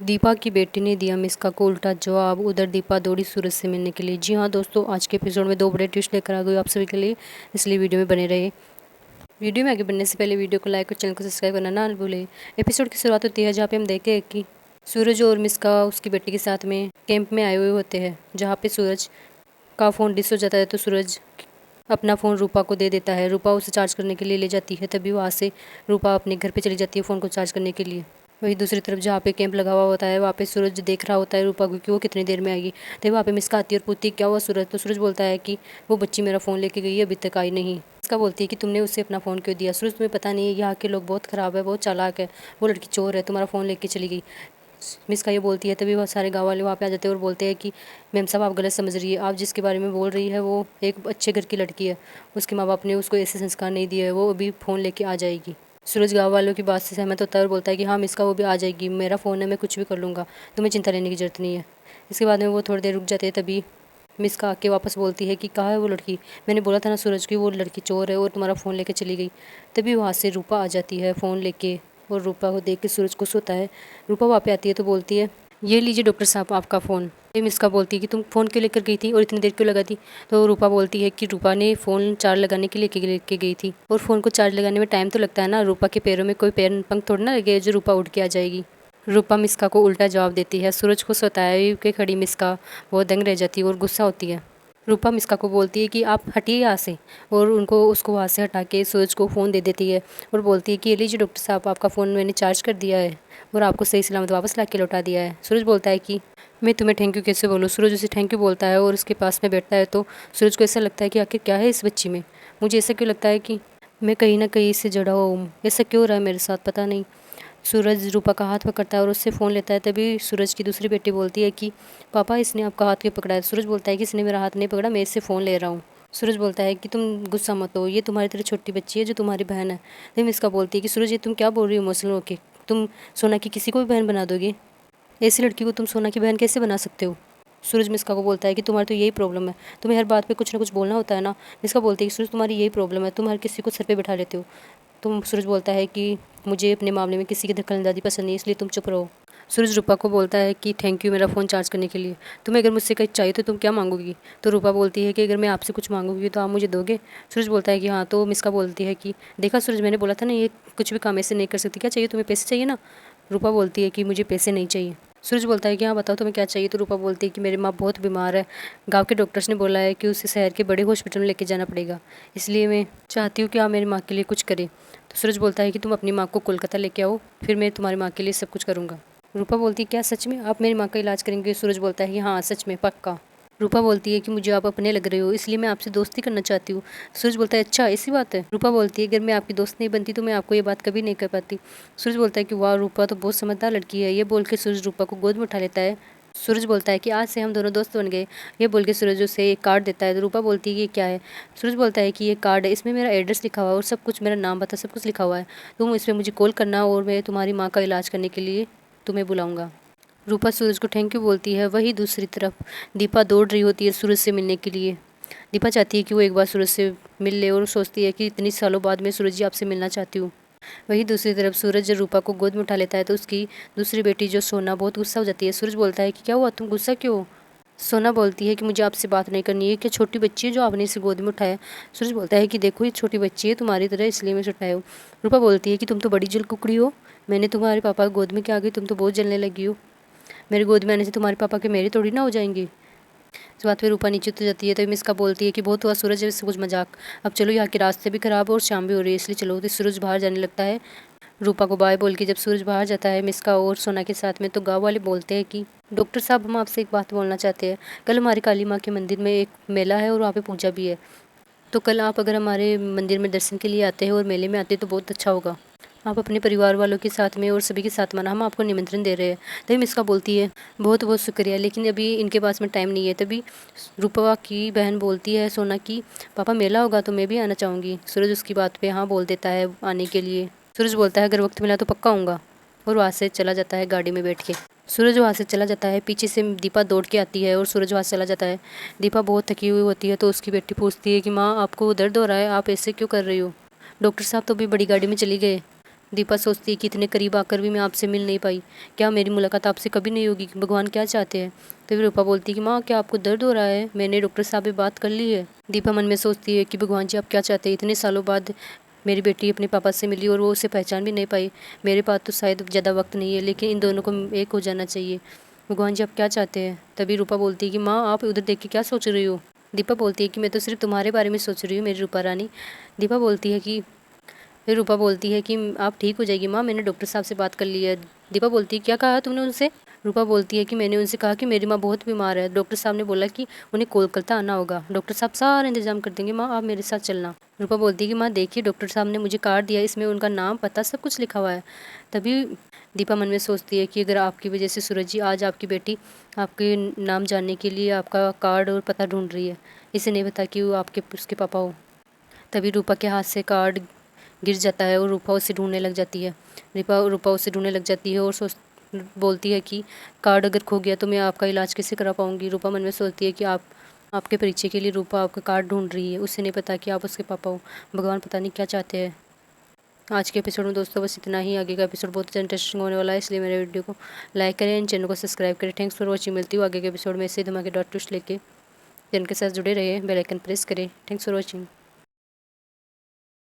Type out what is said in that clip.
दीपा की बेटी ने दिया मिस्का को उल्टा जवाब। उधर दीपा दौड़ी सूरज से मिलने के लिए। जी हाँ दोस्तों, आज के एपिसोड में दो बड़े ट्विस्ट लेकर आ गई आप सभी के लिए, इसलिए वीडियो में बने रहे। वीडियो में आगे बढ़ने से पहले वीडियो को लाइक और चैनल को सब्सक्राइब करना ना भूले। एपिसोड की शुरुआत होती है जहाँ पे हम देखते हैं कि सूरज और मिस्का उसकी बेटी के साथ में कैंप में आए हुए होते हैं, जहाँ पे सूरज का फ़ोन डिस हो जाता है तो सूरज अपना फ़ोन रूपा को दे देता है। रूपा उसे चार्ज करने के लिए ले जाती है, तभी वहाँ से रूपा अपने घर पे चली जाती है फ़ोन को चार्ज करने के लिए। वही दूसरी तरफ जहाँ पे कैंप लगा हुआ होता है, वहाँ पे सूरज देख रहा होता है रूपा को कि वो कितनी देर में आएगी। तभी वहाँ पे मिस्का आती है और पूछती है क्या हुआ सूरज। तो सूरज बोलता है कि वो बच्ची मेरा फ़ोन लेके गई है, अभी तक आई नहीं। मिस्का बोलती है कि तुमने उसे अपना फ़ोन क्यों दिया। सूरज तुम्हें पता नहीं है, यहाँ के लोग बहुत ख़राब है, बहुत चालाक है, वो लड़की चोर है, तुम्हारा फ़ोन लेके चली गई। मिस्का ये बोलती है, तभी बहुत सारे गाँव वाले वहाँ पे आ जाते हैं और बोलते हैं कि मैम साहब आप गलत समझ रही है, आप जिसके बारे में बोल रही है वो एक अच्छे घर की लड़की है, उसके माँ बाप ने उसको ऐसे संस्कार नहीं दिए है, वो अभी फ़ोन लेके आ जाएगी। सूरज गाँव वालों की बात से सहमत होता है और बोलता है कि हाँ मिस्का वो भी आ जाएगी, मेरा फ़ोन है, मैं कुछ भी कर लूँगा, तुम्हें चिंता लेने की ज़रूरत नहीं है। इसके बाद में वो थोड़ी देर रुक जाते हैं, तभी मिस्का आके वापस बोलती है कि कहाँ है वो लड़की, मैंने बोला था ना सूरज की वो लड़की चोर है और तुम्हारा फ़ोन लेके चली गई। तभी वहाँ से रूपा आ जाती है फ़ोन लेके और रूपा को देख के सूरज खुश होता है। रूपा वहाँ पे आती है तो बोलती है ये लीजिए डॉक्टर साहब आपका फ़ोन। मिस्का बोलती है कि तुम फ़ोन क्यों लेकर गई थी और इतनी देर क्यों लगा थी। तो रूपा बोलती है कि रूपा ने फ़ोन चार्ज लगाने के लिए लेके गई थी और फ़ोन को चार्ज लगाने में टाइम तो लगता है ना, रूपा के पैरों में कोई पैर पंख थोड़ा ना लगे जो रूपा उठ के आ जाएगी। रूपा मिस्का को उल्टा जवाब देती है। सूरज खुश होता है कि खड़ी मिस्का बहुत दंग रह जाती है और गुस्सा होती है। रूपा मिस्का को बोलती है कि आप हटिए यहाँ से, और उसको वहाँ से हटा के सूरज को फ़ोन दे देती है और बोलती है कि ये लीजिए डॉक्टर साहब आपका फ़ोन मैंने चार्ज कर दिया है और आपको सही सलामत वापस ला के लौटा दिया है। सूरज बोलता है कि मैं तुम्हें थैंक यू कैसे बोलूँ। सूरज उसे थैंक यू बोलता है और उसके पास में बैठता है तो सूरज को ऐसा लगता है कि आखिर क्या है इस बच्ची में, मुझे ऐसा क्यों लगता है कि मैं कहीं ना कहीं इससे जुड़ा हुआ हूँ, ऐसा क्यों रहा है मेरे साथ पता नहीं। सूरज रूपा का हाथ पकड़ता है और उससे फ़ोन लेता है। तभी सूरज की दूसरी बेटी बोलती है कि पापा इसने आपका हाथ क्यों पकड़ा है। सूरज बोलता है कि इसने मेरा हाथ नहीं पकड़ा, मैं इससे फ़ोन ले रहा हूँ। सूरज बोलता है कि तुम गुस्सा मत हो, ये तुम्हारी तरह छोटी बच्ची है जो तुम्हारी बहन है। तभी इसका बोलती है कि सूरज ये तुम क्या बोल रही हो इमोशनल होके, तुम सोना की किसी को भी बहन बना दोगे, ऐसी लड़की को तुम सोना की बहन कैसे बना सकते हो। सूरज मिस्का को बोलता है कि तुम्हारी तो यही प्रॉब्लम है, तुम्हें हर बात पे कुछ ना कुछ बोलना होता है ना। मिस्का बोलती है कि सूरज तुम्हारी यही प्रॉब्लम है, तुम हर किसी को सर पे बिठा लेते हो। तुम सूरज बोलता है कि मुझे अपने मामले में किसी की दखलंदाजी पसंद नहीं, इसलिए तुम चुप रहो। सूरज रूपा को बोलता है कि थैंक यू मेरा फ़ोन चार्ज करने के लिए, तुम्हें अगर मुझसे कहीं चाहिए तो तुम क्या मांगोगी। तो रूपा बोलती है कि अगर मैं आपसे कुछ मांगूंगी तो आप मुझे दोगे। सूरज बोलता है कि हाँ। तो मिस्का बोलती है कि देखा सूरज मैंने बोला था ना ये कुछ भी काम ऐसे नहीं कर सकती, क्या चाहिए तुम्हें, पैसे चाहिए ना। रूपा बोलती है कि मुझे पैसे नहीं चाहिए। सूरज बोलता है कि हाँ बताओ तुम्हें क्या चाहिए। तो रूपा बोलती है कि मेरी माँ बहुत बीमार है, गांव के डॉक्टर्स ने बोला है कि उसे शहर के बड़े हॉस्पिटल में लेके जाना पड़ेगा, इसलिए मैं चाहती हूँ कि आप मेरी माँ के लिए कुछ करें। तो सूरज बोलता है कि तुम अपनी माँ को कोलकाता लेके आओ, फिर मैं तुम्हारी माँ के लिए सब कुछ करूँगा। रूपा बोलती है क्या सच में आप मेरी माँ का इलाज करेंगे। सूरज बोलता है कि हाँ सच में पक्का। रूपा बोलती है कि मुझे आप अपने लग रहे हो, इसलिए मैं आपसे दोस्ती करना चाहती हूँ। सूरज बोलता है अच्छा ऐसी बात है। रूपा बोलती है अगर मैं आपकी दोस्त नहीं बनती तो मैं आपको ये बात कभी नहीं कर पाती। सूरज बोलता है कि वाह रूपा तो बहुत समझदार लड़की है। ये बोल के सूरज रूपा को गोद में उठा लेता है। सूरज बोलता है कि आज से हम दोनों दोस्त बन गए। ये बोल के सूरज उसे एक कार्ड देता है। तो रूपा बोलती है कि ये क्या है। सूरज बोलता है कि ये कार्ड है, इसमें मेरा एड्रेस लिखा हुआ है और सब कुछ, मेरा नाम पता सब कुछ लिखा हुआ है, तुम इसमें मुझे कॉल करना और मैं तुम्हारी माँ का इलाज करने के लिए तुम्हें बुलाऊंगा। रूपा सूरज को थैंक यू बोलती है। वही दूसरी तरफ दीपा दौड़ रही होती है सूरज से मिलने के लिए। दीपा चाहती है कि वो एक बार सूरज से मिल ले और सोचती है कि इतनी सालों बाद मैं सूरज जी आपसे मिलना चाहती हूँ। वही दूसरी तरफ सूरज जब रूपा को गोद में उठा लेता है तो उसकी दूसरी बेटी जो सोना बहुत गुस्सा हो जाती है। सूरज बोलता है कि क्या हुआ, तुम गुस्सा क्यों हो। सोना बोलती है कि मुझे आपसे बात नहीं करनी है, क्या छोटी बच्ची है जो आपने इसे गोद में उठाया। सूरज बोलता है कि देखो ये छोटी बच्ची है तुम्हारी तरह, इसलिए मैं इसे उठाया हूँ। रूपा बोलती है कि तुम तो बड़ी जल कुकड़ी हो, मैंने तुम्हारे पापा गोद में क्या आ गई, तुम तो बहुत जलने लगी हो, मेरे गोद में आने से तुम्हारे पापा के मेरे थोड़ी ना हो जाएंगे। इस बात पे रूपा नीचे उतर जाती है। तो मिस्का बोलती है कि बहुत हुआ सूरज, इससे कुछ मजाक, अब चलो, यहाँ के रास्ते भी खराब है और शाम भी हो रही है, इसलिए चलो। तो सूरज बाहर जाने लगता है। रूपा को बाय बोल के जब सूरज बाहर जाता है मिस्का और सोना के साथ में, तो गाँव वाले बोलते हैं कि डॉक्टर साहब हम आपसे एक बात बोलना चाहते हैं। कल हमारी काली माँ के मंदिर में एक मेला है और वहाँ पे पूजा भी है, तो कल आप अगर हमारे मंदिर में दर्शन के लिए आते हैं और मेले में आते हैं तो बहुत अच्छा होगा। आप अपने परिवार वालों के साथ में और सभी के साथ माना, हम आपको निमंत्रण दे रहे हैं। तभी मिस्का बोलती है बहुत बहुत शुक्रिया, लेकिन अभी इनके पास में टाइम नहीं है। तभी रूपा की बहन बोलती है सोना की पापा मेला होगा तो मैं भी आना चाहूँगी। सूरज उसकी बात पे हाँ बोल देता है आने के लिए। सूरज बोलता है अगर वक्त मिला तो पक्का आऊँगा, और वहाँ से चला जाता है गाड़ी में बैठ के। सूरज वहाँ से चला जाता है, पीछे से दीपा दौड़ के आती है और सूरज वहाँ से चला जाता है। दीपा बहुत थकी हुई होती है तो उसकी बेटी पूछती है कि माँ आपको दर्द हो रहा है, आप ऐसे क्यों कर रही हो। डॉक्टर साहब तो अभी बड़ी गाड़ी में चली गए, दीपा सोचती है कि इतने करीब आकर भी मैं आपसे मिल नहीं पाई, क्या मेरी मुलाकात आपसे कभी नहीं होगी? भगवान क्या चाहते हैं? तभी रूपा बोलती है कि माँ क्या आपको दर्द हो रहा है? मैंने डॉक्टर साहब से बात कर ली है। दीपा मन में सोचती है कि भगवान जी आप क्या चाहते हैं? इतने सालों बाद मेरी बेटी अपने पापा से मिली और वो उसे पहचान भी नहीं पाई। मेरे पास तो शायद ज़्यादा वक्त नहीं है, लेकिन इन दोनों को एक हो जाना चाहिए। भगवान जी आप क्या चाहते हैं? तभी रूपा बोलती है कि माँ आप उधर देख के क्या सोच रही हो? दीपा बोलती है कि मैं तो सिर्फ तुम्हारे बारे में सोच रही हूँ मेरी रूपा रानी। दीपा बोलती है कि फिर रूपा बोलती है कि आप ठीक हो जाएगी माँ, मैंने डॉक्टर साहब से बात कर ली है। दीपा बोलती है क्या कहा तुमने उनसे? रूपा बोलती है कि मैंने उनसे कहा कि मेरी माँ बहुत बीमार है, डॉक्टर साहब ने बोला कि उन्हें कोलकाता आना होगा, डॉक्टर साहब सारा इंतजाम कर देंगे, माँ आप मेरे साथ चलना। रूपा बोलती है कि माँ देखिए डॉक्टर साहब ने मुझे कार्ड दिया, इसमें उनका नाम पता सब कुछ लिखा हुआ है। तभी दीपा मन में सोचती है कि अगर आपकी वजह से सूरज जी आज आपकी बेटी आपके नाम जानने के लिए आपका कार्ड और पता ढूंढ रही है, इसे नहीं पता कि वो आपके उसके पापा हो। तभी रूपा के हाथ से कार्ड गिर जाता है और रूपा उसे ढूंढने लग जाती है। रूपा उसे ढूंढने लग जाती है और बोलती है कि कार्ड अगर खो गया तो मैं आपका इलाज कैसे करा पाऊंगी। रूपा मन में सोचती है कि आपके परिचय के लिए रूपा आपका कार्ड ढूंढ रही है, उसे नहीं पता कि आप उसके पापा हो। भगवान पता नहीं क्या चाहते हैं। आज के एपिसोड में दोस्तों बस इतना ही। आगे का एपिसोड बहुत इंटरेस्टिंग होने वाला है, इसलिए मेरे वीडियो को लाइक करें एंड चैनल को सब्सक्राइब करें। Thanks for watching. मिलती हूँ आगे के एपिसोड में ऐसे धमाकेदार ट्विस्ट लेके। चैनल के साथ जुड़े रहिए, बेल आइकन प्रेस करें। Thanks for watching.